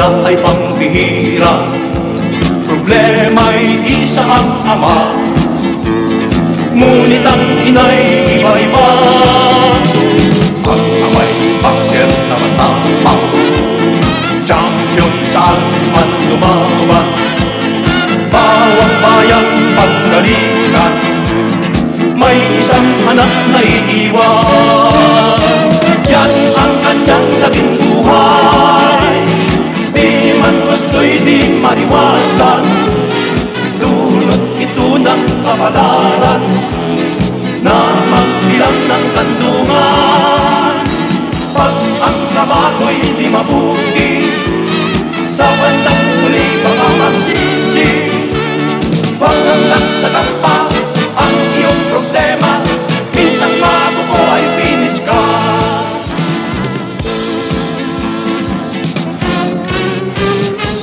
ina ay pambihira, problema'y isa ang ama, ngunit ang ina'y iba-iba. Ang ama'y boxer na matapang, champion saan man lumaban, bawang bayang paggalingan, may isang anak na iiwan. Yan ang kanyang naging buhay, di man gusto'y di maiwasan, dulot ito ng kapalaran na magbilang ng kandungan. Pag ang trabaho'y di mabuti, sa bandang huli baka magsisi, wag kang nagtatapa ang iyong problema, minsan bago ko ay finish ka.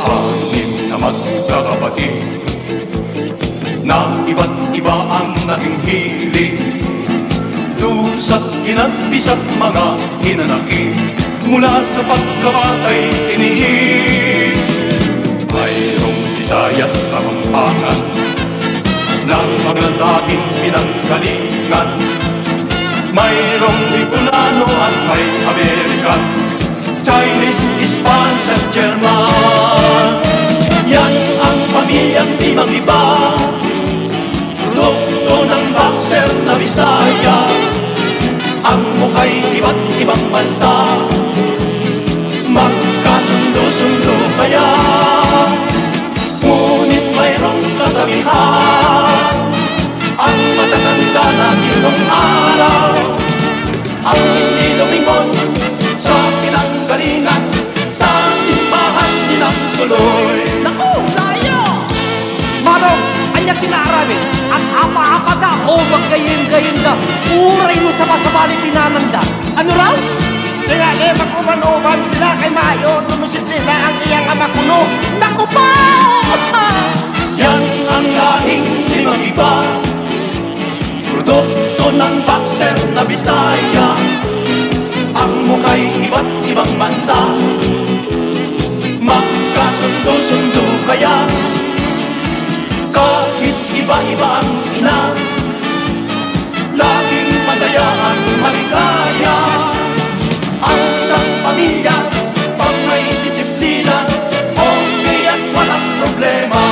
Anim na magkakapatid na iba't iba ang naging hilig, dusa't kinabis at mga hinanakit, mula sa pagkabatay tiniis. Mayroong Bisaya't Kapampangan ng mga lahing pinanggalingan, mayroong Bicolano at may American, Chinese, Spanish at German. Yan ang pamilyang di mag-iba, produkto ng boxer na Bisaya, ang mukha'y iba't ibang bansa, magkasundo-sundo kaya, ngunit mayroong kasabihan, ang matatanda na ginong araw, ang hindi lumingon sa pinanggalingan, sa simbahan din ang tuloy. Naku, layo! Manong, kanya pinaramin, ang apa-apa da o maggayin-gayin da, uray mo sa masabali pinananda. Ano raw? Tingali, magkuman-uman sila kay Mayo, tumusiplina ang iyang ama kuno. Naku pa! Yan ang lahing di mag-iba, produkto ng boxer na Bisaya, ang mukha'y iba't ibang bansa, magkasundo-sundo kaya, kahit iba-iba ang ina, laging masaya at maligaya. Ang isang pamilya, pag may disiplina, okay at walang problema.